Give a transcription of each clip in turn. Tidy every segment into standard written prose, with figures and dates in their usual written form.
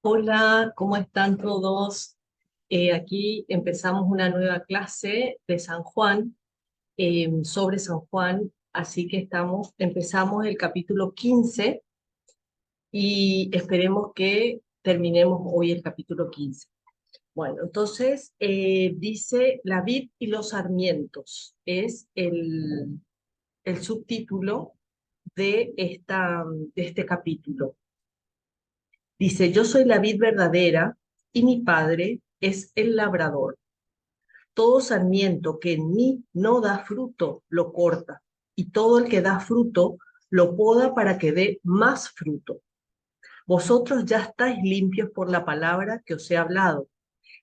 Hola, ¿cómo están todos? Aquí empezamos una nueva clase de San Juan, sobre San Juan, así que empezamos el capítulo 15 y esperemos que terminemos hoy el capítulo 15. Bueno, entonces dice La vid y los sarmientos, es el subtítulo de este capítulo. Dice, yo soy la vid verdadera y mi padre es el labrador. Todo sarmiento que en mí no da fruto, lo corta, y todo el que da fruto, lo poda para que dé más fruto. Vosotros ya estáis limpios por la palabra que os he hablado.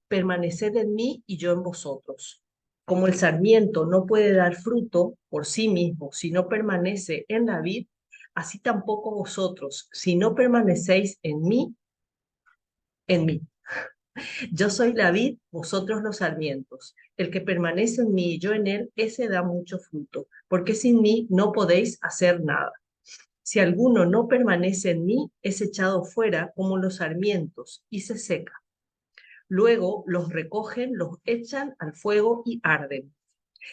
Permaneced en mí y yo en vosotros. Como el sarmiento no puede dar fruto por sí mismo si no permanece en la vid, así tampoco vosotros, si no permanecéis en mí. Yo soy la vid, vosotros los sarmientos. El que permanece en mí y yo en él, ese da mucho fruto, porque sin mí no podéis hacer nada. Si alguno no permanece en mí, es echado fuera como los sarmientos y se seca. Luego los recogen, los echan al fuego y arden.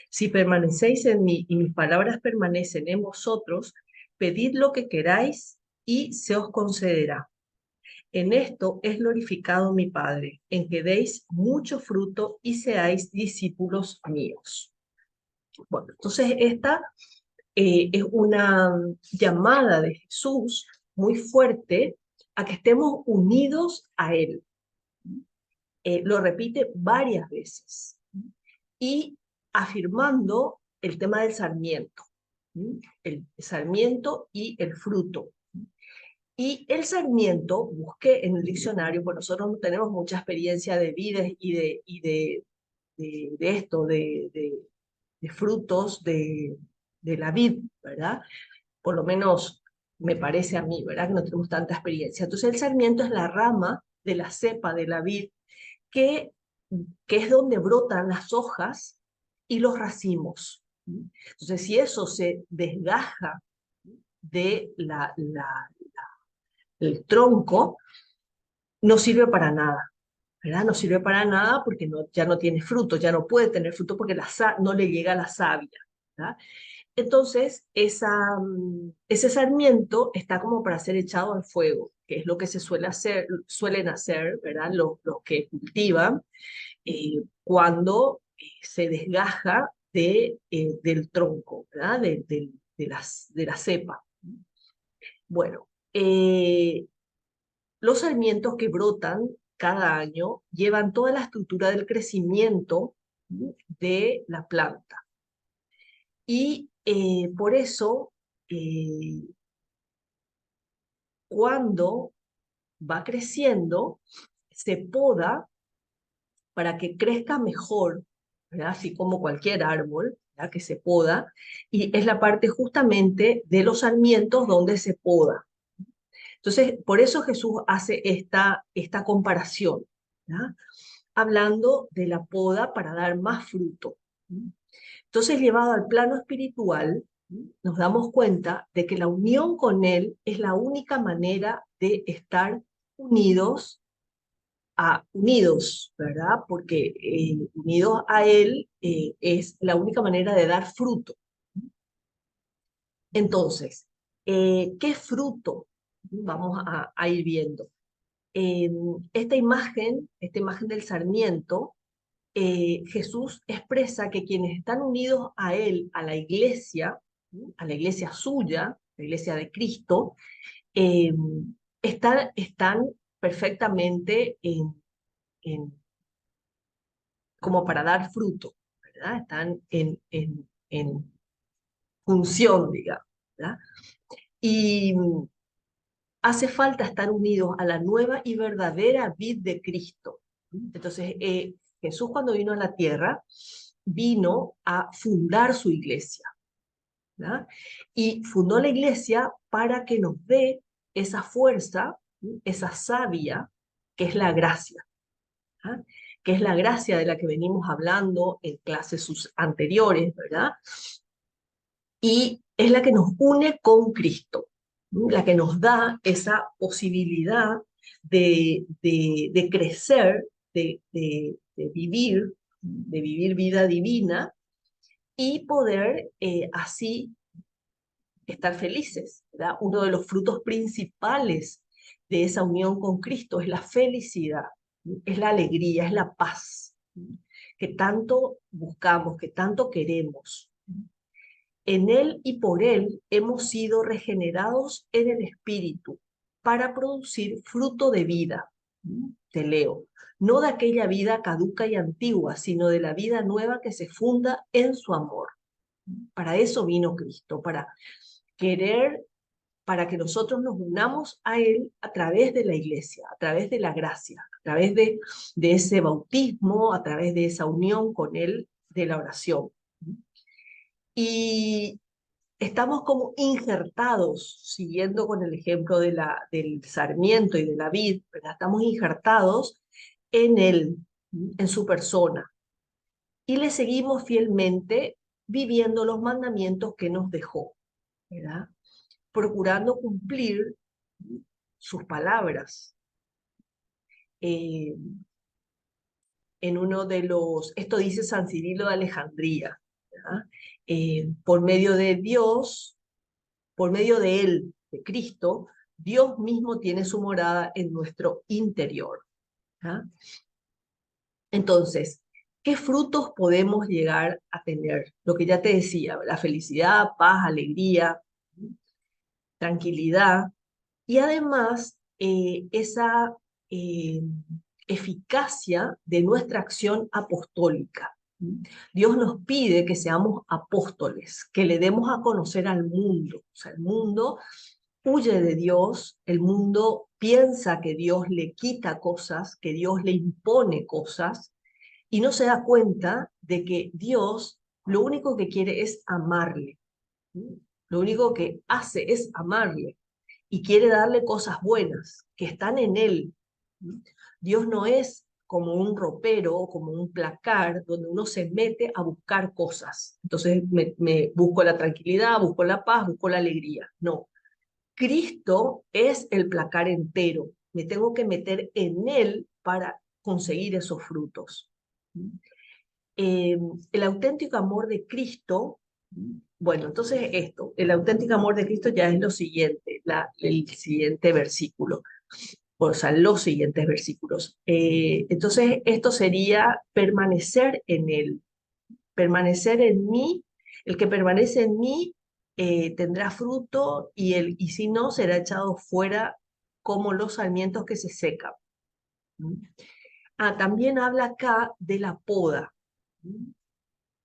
Si permanecéis en mí y mis palabras permanecen en vosotros, pedid lo que queráis y se os concederá. En esto es glorificado mi Padre, en que deis mucho fruto y seáis discípulos míos. Bueno, entonces esta es una llamada de Jesús muy fuerte a que estemos unidos a Él. Lo repite varias veces y afirmando el tema del sarmiento, el sarmiento y el fruto. Y el sarmiento, busqué en el diccionario, pues nosotros no tenemos mucha experiencia de vides y de esto, de frutos de la vid, ¿verdad? Por lo menos me parece a mí, ¿verdad? Que no tenemos tanta experiencia. Entonces el sarmiento es la rama de la cepa de la vid que, que es donde brotan las hojas y los racimos. Entonces si eso se desgaja de el tronco, no sirve para nada, ¿verdad? No sirve para nada porque ya no tiene fruto, ya no puede tener fruto porque no le llega la savia, ¿verdad? Entonces, ese sarmiento está como para ser echado al fuego, que es lo que suelen hacer, ¿verdad? Los que cultivan cuando se desgaja del tronco, ¿verdad? De la cepa. Bueno, los sarmientos que brotan cada año llevan toda la estructura del crecimiento de la planta. Y por eso, cuando va creciendo, se poda para que crezca mejor, ¿verdad? Así como cualquier árbol, ¿verdad? Que se poda, y es la parte justamente de los sarmientos donde se poda. Entonces, por eso Jesús hace esta comparación, ¿verdad? Hablando de la poda para dar más fruto. Entonces, llevado al plano espiritual, nos damos cuenta de que la unión con Él es la única manera de estar unidos, ¿verdad? Porque unidos a Él es la única manera de dar fruto. Entonces, ¿qué fruto vamos a ir viendo? Eh, esta imagen del sarmiento, Jesús expresa que quienes están unidos a Él, a la iglesia suya, la iglesia de Cristo, eh, están perfectamente como para dar fruto, ¿verdad? Están en función, digamos, ¿verdad? Y hace falta estar unidos a la nueva y verdadera vid de Cristo. Entonces, Jesús cuando vino a la tierra, vino a fundar su iglesia, ¿verdad? Y fundó la iglesia para que nos dé esa fuerza, esa savia, que es la gracia, ¿verdad? Que es la gracia de la que venimos hablando en clases anteriores, ¿verdad? Y es la que nos une con Cristo, la que nos da esa posibilidad de crecer, de vivir vida divina y poder así estar felices, ¿verdad? Uno de los frutos principales de esa unión con Cristo es la felicidad, es la alegría, es la paz que tanto buscamos, que tanto queremos. En Él y por Él hemos sido regenerados en el Espíritu para producir fruto de vida. Te leo. No de aquella vida caduca y antigua, sino de la vida nueva que se funda en su amor. Para eso vino Cristo, para querer, para que nosotros nos unamos a Él a través de la iglesia, a través de la gracia, a través de ese bautismo, a través de esa unión con Él, de la oración. Y estamos como injertados, siguiendo con el ejemplo del sarmiento y de la vid, ¿verdad? Estamos injertados en Él, en su persona, y le seguimos fielmente viviendo los mandamientos que nos dejó, ¿verdad? Procurando cumplir sus palabras. En uno de los, esto dice San Cirilo de Alejandría, ¿verdad? Por medio de Dios, por medio de Él, de Cristo, Dios mismo tiene su morada en nuestro interior. ¿Ah? Entonces, ¿qué frutos podemos llegar a tener? Lo que ya te decía, la felicidad, paz, alegría, tranquilidad, y además esa eh, eficacia de nuestra acción apostólica. Dios nos pide que seamos apóstoles, que le demos a conocer al mundo. O sea, el mundo huye de Dios, el mundo piensa que Dios le quita cosas, que Dios le impone cosas, y no se da cuenta de que Dios lo único que quiere es amarle. Lo único que hace es amarle y quiere darle cosas buenas que están en Él. Dios no es como un ropero o como un placar donde uno se mete a buscar cosas. Entonces me busco la tranquilidad, busco la paz, busco la alegría. No, Cristo es el placar entero. Me tengo que meter en Él para conseguir esos frutos. Eh, el auténtico amor de Cristo, bueno, entonces esto, el auténtico amor de Cristo ya es lo siguiente, el siguiente versículo, o sea, los siguientes versículos. Entonces, esto sería permanecer en Él, permanecer en mí, el que permanece en mí tendrá fruto y si no, será echado fuera como los sarmientos que se secan. También habla acá de la poda,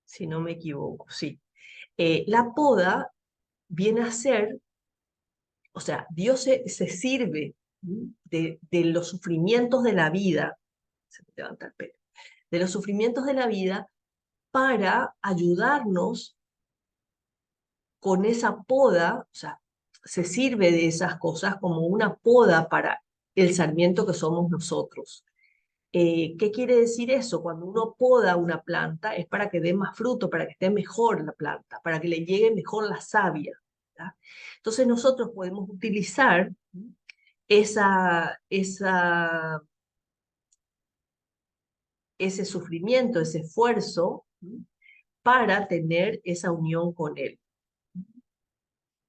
si no me equivoco, sí. La poda viene a ser, o sea, Dios se sirve de los sufrimientos de la vida, se me levanta el pelo, de los sufrimientos de la vida para ayudarnos con esa poda, o sea, se sirve de esas cosas como una poda para el sarmiento que somos nosotros. ¿Qué quiere decir eso? Cuando uno poda una planta es para que dé más fruto, para que esté mejor la planta, para que le llegue mejor la savia, ¿verdad? Entonces nosotros podemos utilizar esa, esa, ese sufrimiento, ese esfuerzo, para tener esa unión con Él.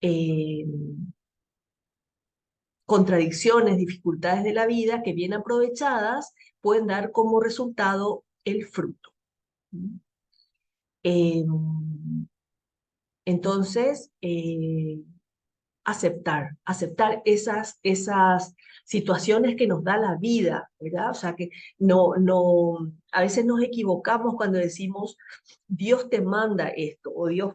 Eh, Contradicciones, dificultades de la vida que bien aprovechadas pueden dar como resultado el fruto. Eh, entonces, aceptar esas situaciones que nos da la vida, ¿verdad? O sea, que a veces nos equivocamos cuando decimos, Dios te manda esto, o Dios,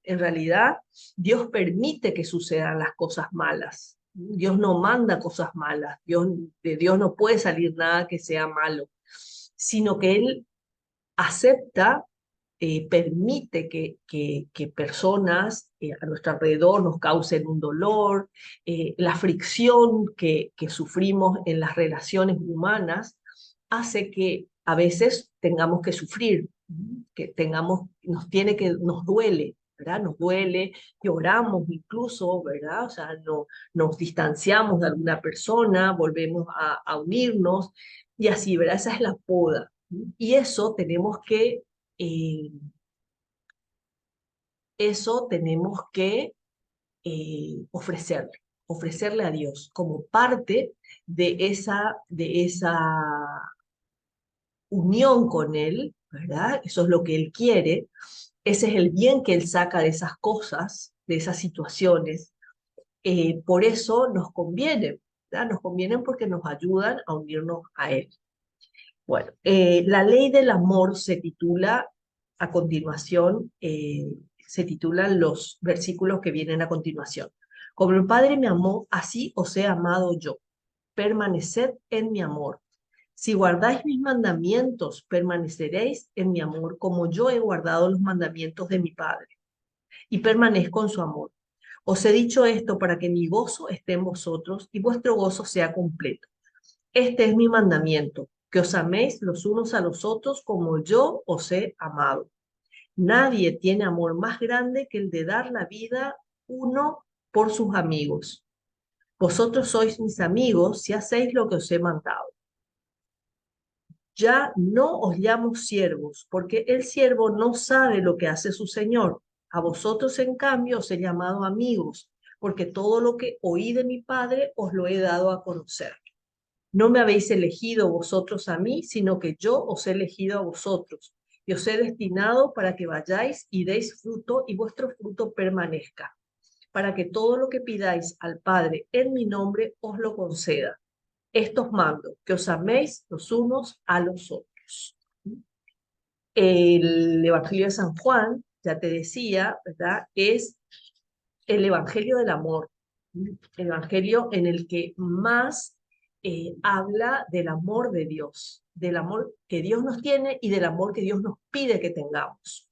en realidad, Dios permite que sucedan las cosas malas. Dios no manda cosas malas, de Dios no puede salir nada que sea malo, sino que Él acepta, permite que personas a nuestro alrededor nos causen un dolor, la fricción que sufrimos en las relaciones humanas hace que a veces tengamos que sufrir, nos duele. ¿verdad? Nos duele, lloramos incluso, ¿verdad? O sea, no, nos distanciamos de alguna persona, volvemos a unirnos y así, ¿verdad? Esa es la poda. Y eh, eso tenemos que ofrecerle, ofrecerle a Dios como parte de esa unión con Él, ¿verdad? Eso es lo que Él quiere, ese es el bien que Él saca de esas cosas, de esas situaciones. Por eso nos conviene, ¿verdad? Nos convienen porque nos ayudan a unirnos a Él. Bueno, la ley del amor se titula a continuación, se titulan los versículos que vienen a continuación. Como el Padre me amó, así os he amado yo. Permaneced en mi amor. Si guardáis mis mandamientos, permaneceréis en mi amor, como yo he guardado los mandamientos de mi Padre, y permanezco en su amor. Os he dicho esto para que mi gozo esté en vosotros y vuestro gozo sea completo. Este es mi mandamiento, que os améis los unos a los otros como yo os he amado. Nadie tiene amor más grande que el de dar la vida uno por sus amigos. Vosotros sois mis amigos si hacéis lo que os he mandado. Ya no os llamo siervos, porque el siervo no sabe lo que hace su señor. A vosotros, en cambio, os he llamado amigos, porque todo lo que oí de mi Padre os lo he dado a conocer. No me habéis elegido vosotros a mí, sino que yo os he elegido a vosotros, y os he destinado para que vayáis y deis fruto, y vuestro fruto permanezca, para que todo lo que pidáis al Padre en mi nombre os lo conceda. Estos mando, que os améis los unos a los otros. El Evangelio de San Juan, ya te decía, ¿verdad? Es el Evangelio del amor, el Evangelio en el que más habla del amor de Dios, del amor que Dios nos tiene y del amor que Dios nos pide que tengamos.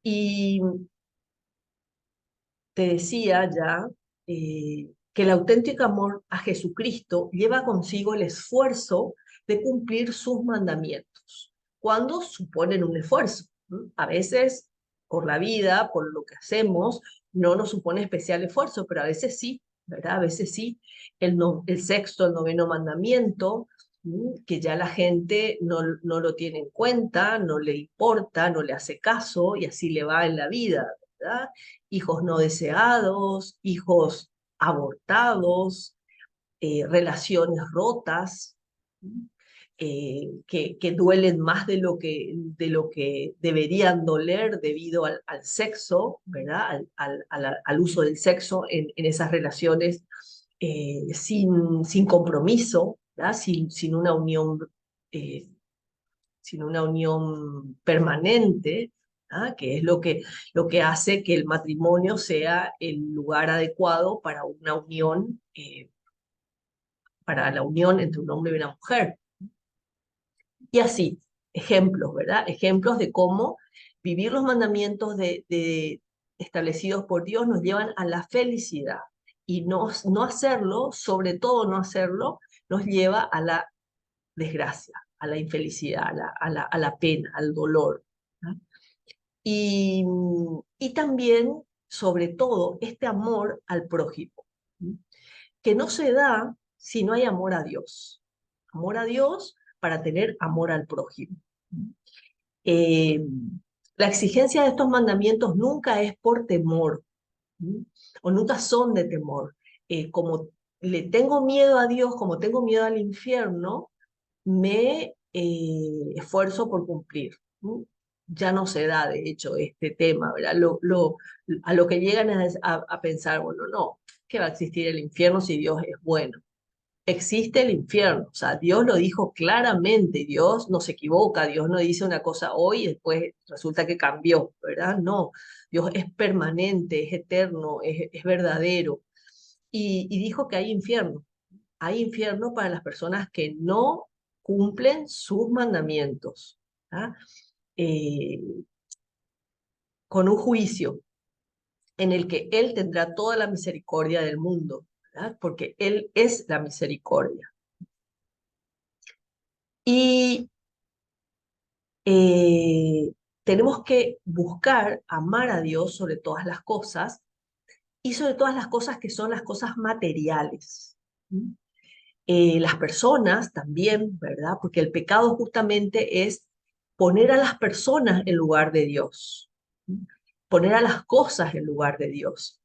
Y te decía ya que el auténtico amor a Jesucristo lleva consigo el esfuerzo de cumplir sus mandamientos, cuando suponen un esfuerzo. A veces, por la vida, por lo que hacemos, no nos supone especial esfuerzo, pero a veces sí, ¿verdad? A veces sí. El sexto, el noveno mandamiento, que ya la gente no lo tiene en cuenta, no le importa, no le hace caso y así le va en la vida, ¿verdad? Hijos no deseados, hijos abortados, relaciones rotas, que duelen más de lo que deberían doler debido al sexo, ¿verdad? Al uso del sexo en esas relaciones sin compromiso, ¿verdad? Eh, sin una unión permanente, ¿ah? Que es lo que hace que el matrimonio sea el lugar adecuado para la unión entre un hombre y una mujer. Y así, ejemplos, ¿verdad? Ejemplos de cómo vivir los mandamientos establecidos por Dios nos llevan a la felicidad. Y no hacerlo, sobre todo no hacerlo, nos lleva a la desgracia, a la infelicidad, a la pena, al dolor. ¿No? Y también, sobre todo, este amor al prójimo, ¿sí? Que no se da si no hay amor a Dios. Amor a Dios para tener amor al prójimo. Eh, la exigencia de estos mandamientos nunca es por temor, ¿sí? O nunca son de temor. Como le tengo miedo a Dios, como tengo miedo al infierno, me esfuerzo por cumplir. ¿Sí? Ya no se da, de hecho, este tema, ¿verdad? A lo que llegan es a pensar, bueno, no, que va a existir el infierno si Dios es bueno. Existe el infierno, o sea, Dios lo dijo claramente, Dios no se equivoca, Dios no dice una cosa hoy y después resulta que cambió, ¿verdad? No, Dios es permanente, es eterno, es verdadero. Y dijo que hay infierno para las personas que no cumplen sus mandamientos, ¿ah? Eh, con un juicio en el que Él tendrá toda la misericordia del mundo, ¿verdad? Porque Él es la misericordia. Y tenemos que buscar amar a Dios sobre todas las cosas y sobre todas las cosas que son las cosas materiales. ¿Mm? Las personas también, ¿verdad? Porque el pecado justamente es poner a las personas en lugar de Dios, ¿Mm? Poner a las cosas en lugar de Dios,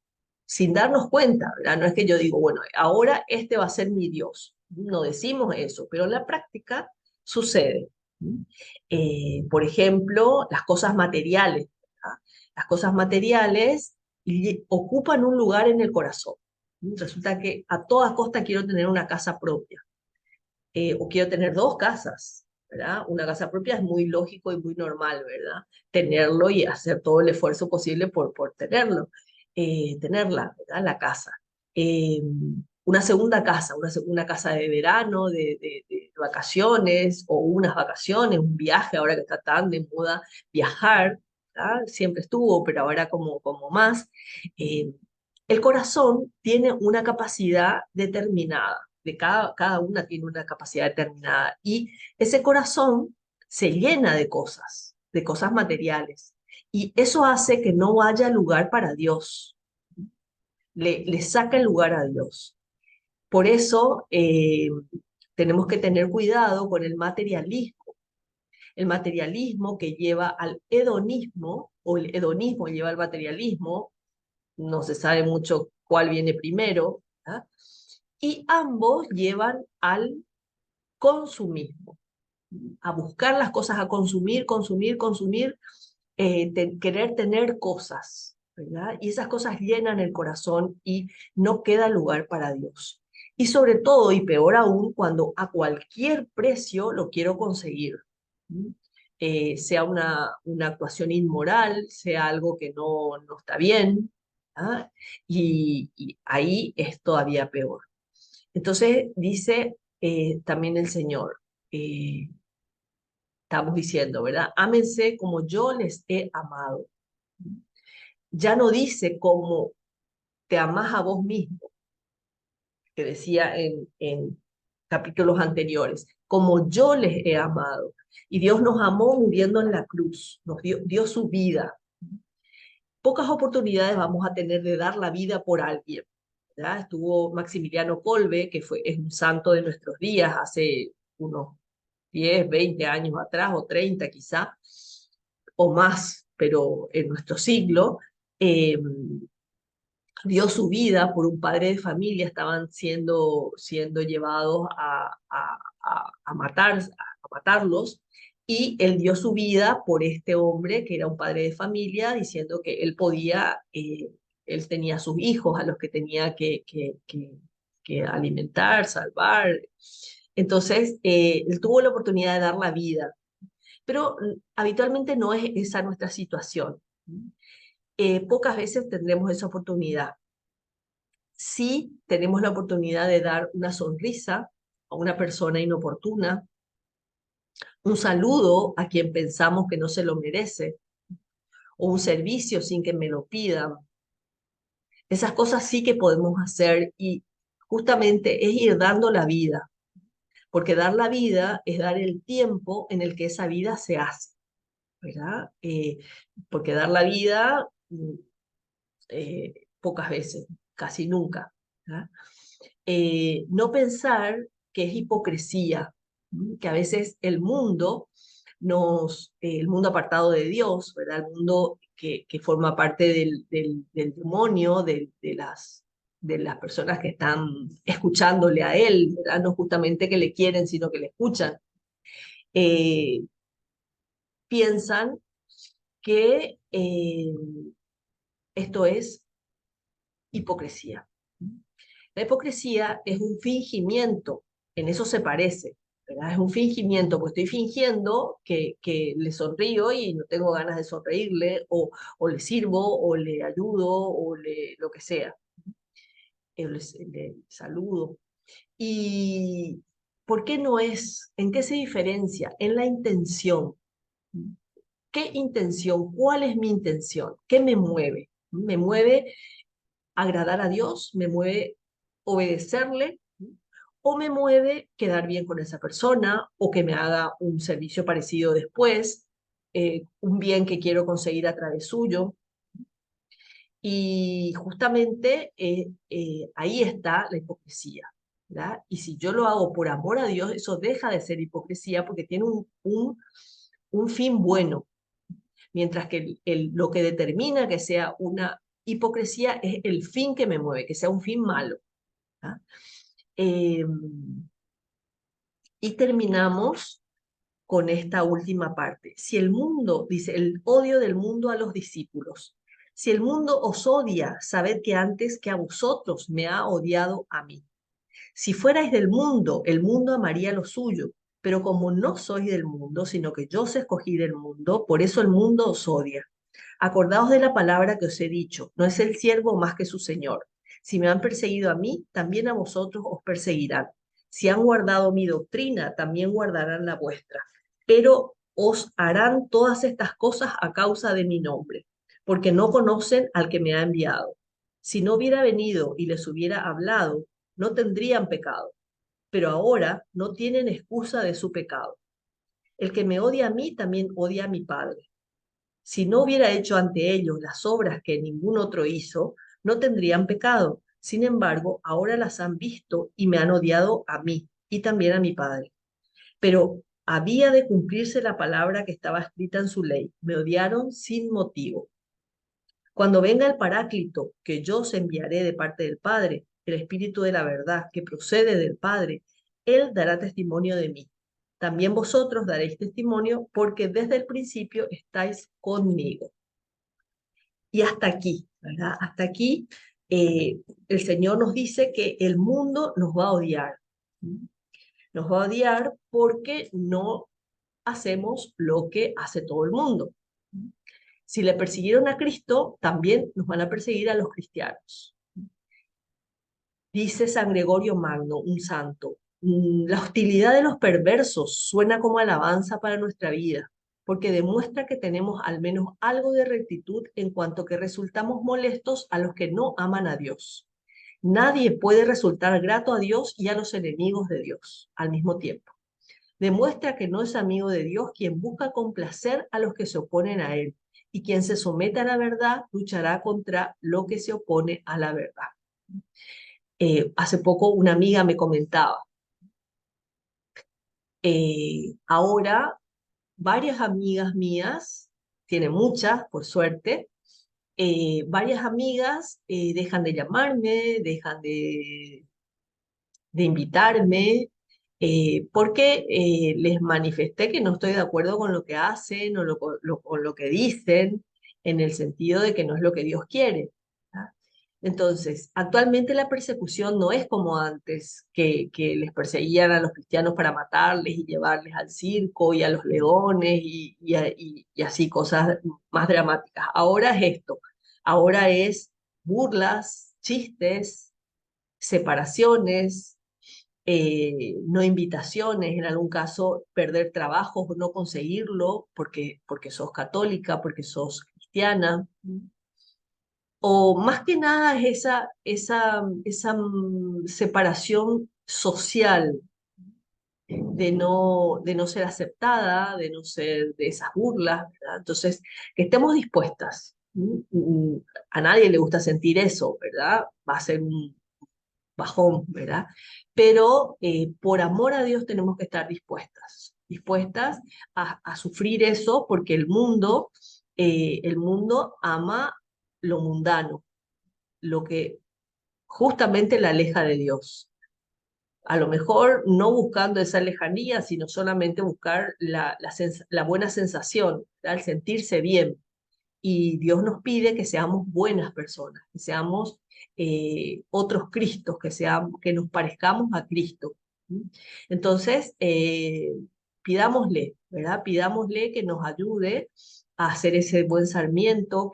sin darnos cuenta, ¿verdad? No es que yo digo, bueno, ahora este va a ser mi Dios. No decimos eso, pero en la práctica sucede. ¿Mm? Por ejemplo, las cosas materiales, ¿verdad? Las cosas materiales ocupan un lugar en el corazón. Resulta que a toda costa quiero tener una casa propia, o quiero tener dos casas, ¿verdad? Una casa propia es muy lógico y muy normal, ¿verdad? Tenerlo y hacer todo el esfuerzo posible por tenerlo, tenerla, ¿verdad? La casa. Eh, una segunda casa, una casa de verano, de vacaciones, o unas vacaciones, un viaje, ahora que está tan de moda viajar, ¿verdad? Siempre estuvo, pero ahora como más. Eh, el corazón tiene una capacidad determinada, cada una tiene una capacidad determinada, y ese corazón se llena de cosas materiales, y eso hace que no haya lugar para Dios, le saca el lugar a Dios. Por eso tenemos que tener cuidado con el materialismo que lleva al hedonismo, o el hedonismo lleva al materialismo, no se sabe mucho cuál viene primero, ¿verdad? Y ambos llevan al consumismo, a buscar las cosas, a consumir, consumir, consumir, querer tener cosas, ¿verdad? Y esas cosas llenan el corazón y no queda lugar para Dios. Y sobre todo, y peor aún, cuando a cualquier precio lo quiero conseguir. ¿Mm? Sea una actuación inmoral, sea algo que no está bien, ¿ah? Y ahí es todavía peor. Entonces dice también el Señor, eh, estamos diciendo, ¿verdad? Ámense como yo les he amado. Ya no dice como te amás a vos mismo, que decía en capítulos anteriores, como yo les he amado. Y Dios nos amó muriendo en la cruz, dio su vida. Pocas oportunidades vamos a tener de dar la vida por alguien, ¿verdad? Estuvo Maximiliano Kolbe, es un santo de nuestros días, hace unos 10, 20 años atrás, o 30 quizá, o más, pero en nuestro siglo, eh, dio su vida por un padre de familia, estaban siendo llevados a matarlos, y él dio su vida por este hombre que era un padre de familia, diciendo que él podía, él tenía sus hijos a los que tenía que alimentar, salvar. Entonces, él tuvo la oportunidad de dar la vida, pero habitualmente no es esa nuestra situación. Pocas veces tendremos esa oportunidad. Sí tenemos la oportunidad de dar una sonrisa a una persona inoportuna, un saludo a quien pensamos que no se lo merece, o un servicio sin que me lo pidan. Esas cosas sí que podemos hacer, y justamente es ir dando la vida, porque dar la vida es dar el tiempo en el que esa vida se hace, ¿verdad? Porque dar la vida pocas veces, casi nunca, ¿verdad? No pensar que es hipocresía, que a veces el mundo apartado de Dios, ¿verdad? El mundo que forma parte del demonio, de las personas que están escuchándole a él, ¿verdad? No justamente que le quieren, sino que le escuchan, eh, piensan que esto es hipocresía. La hipocresía es un fingimiento, en eso se parece, ¿verdad? Es un fingimiento, pues estoy fingiendo que le sonrío y no tengo ganas de sonreírle, o le sirvo, o le ayudo, lo que sea, le saludo. ¿Y por qué no es? ¿En qué se diferencia? En la intención. ¿Qué intención? ¿Cuál es mi intención? ¿Qué me mueve? ¿Me mueve agradar a Dios? ¿Me mueve obedecerle? ¿O me mueve quedar bien con esa persona, o que me haga un servicio parecido después? un bien que quiero conseguir a través suyo. Y justamente ahí está la hipocresía, ¿verdad? Y si yo lo hago por amor a Dios, eso deja de ser hipocresía porque tiene un fin bueno, mientras que lo que determina que sea una hipocresía es el fin que me mueve, que sea un fin malo. ¿Ah? Eh, y terminamos con esta última parte. Si el mundo, dice, el odio del mundo a los discípulos. Si el mundo os odia, sabed que antes que a vosotros me ha odiado a mí. Si fuerais del mundo, el mundo amaría lo suyo, pero como no sois del mundo, sino que yo os escogí del mundo, por eso el mundo os odia. Acordaos de la palabra que os he dicho, no es el siervo más que su señor. Si me han perseguido a mí, también a vosotros os perseguirán. Si han guardado mi doctrina, también guardarán la vuestra. Pero os harán todas estas cosas a causa de mi nombre, porque no conocen al que me ha enviado. Si no hubiera venido y les hubiera hablado, no tendrían pecado, pero ahora no tienen excusa de su pecado. El que me odia a mí también odia a mi Padre. Si no hubiera hecho ante ellos las obras que ningún otro hizo, no tendrían pecado. Sin embargo, ahora las han visto y me han odiado a mí y también a mi Padre. Pero había de cumplirse la palabra que estaba escrita en su ley. Me odiaron sin motivo. Cuando venga el Paráclito, que yo os enviaré de parte del Padre, el Espíritu de la verdad, que procede del Padre, Él dará testimonio de mí. También vosotros daréis testimonio porque desde el principio estáis conmigo. Y hasta aquí, ¿verdad? Hasta aquí el Señor nos dice que el mundo nos va a odiar. Nos va a odiar porque no hacemos lo que hace todo el mundo. Si le persiguieron a Cristo, también nos van a perseguir a los cristianos. Dice San Gregorio Magno, un santo, la hostilidad de los perversos suena como alabanza para nuestra vida, porque demuestra que tenemos al menos algo de rectitud en cuanto que resultamos molestos a los que no aman a Dios. Nadie puede resultar grato a Dios y a los enemigos de Dios al mismo tiempo. Demuestra que no es amigo de Dios quien busca complacer a los que se oponen a Él, y quien se somete a la verdad luchará contra lo que se opone a la verdad. Hace poco una amiga me comentaba, ahora varias amigas mías, tiene muchas, por suerte, varias amigas dejan de llamarme, dejan de invitarme, porque les manifesté que no estoy de acuerdo con lo que hacen o con lo que dicen, en el sentido de que no es lo que Dios quiere. ¿Ah? Entonces, actualmente la persecución no es como antes, que les perseguían a los cristianos para matarles y llevarles al circo y a los leones y así cosas más dramáticas. Ahora es esto, ahora es burlas, chistes, separaciones, no invitaciones, en algún caso perder trabajo o no conseguirlo porque sos católica, porque sos cristiana. O más que nada es esa separación social de no ser aceptada, de no ser de esas burlas, ¿verdad? Entonces, que estemos dispuestas. A nadie le gusta sentir eso, ¿verdad? Va a ser un bajón, ¿verdad? Pero por amor a Dios tenemos que estar dispuestas a sufrir eso porque el mundo ama lo mundano, lo que justamente la aleja de Dios. A lo mejor no buscando esa lejanía, sino solamente buscar la buena sensación, ¿verdad? El sentirse bien. Y Dios nos pide que seamos buenas personas, que seamos otros Cristos, que nos parezcamos a Cristo. ¿Sí? Entonces, pidámosle, ¿verdad? Pidámosle que nos ayude a hacer ese buen sarmiento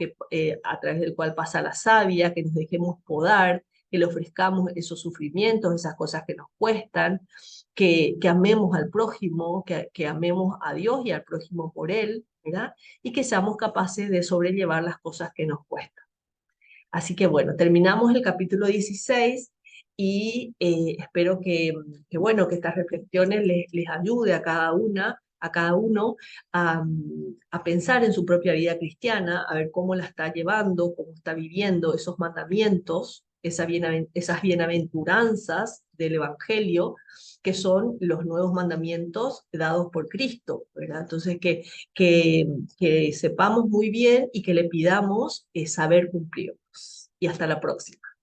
a través del cual pasa la savia, que nos dejemos podar, que le ofrezcamos esos sufrimientos, esas cosas que nos cuestan, que amemos al prójimo, que amemos a Dios y al prójimo por él, ¿verdad? Y que seamos capaces de sobrellevar las cosas que nos cuestan. Así que bueno, terminamos el capítulo 16 y espero bueno, que estas reflexiones les ayude a cada una a cada uno a pensar en su propia vida cristiana, a ver cómo la está llevando, cómo está viviendo esos mandamientos, esas bienaventuranzas del Evangelio, que son los nuevos mandamientos dados por Cristo, ¿verdad? Entonces, que, que sepamos muy bien y que le pidamos saber cumplirlos. Y hasta la próxima.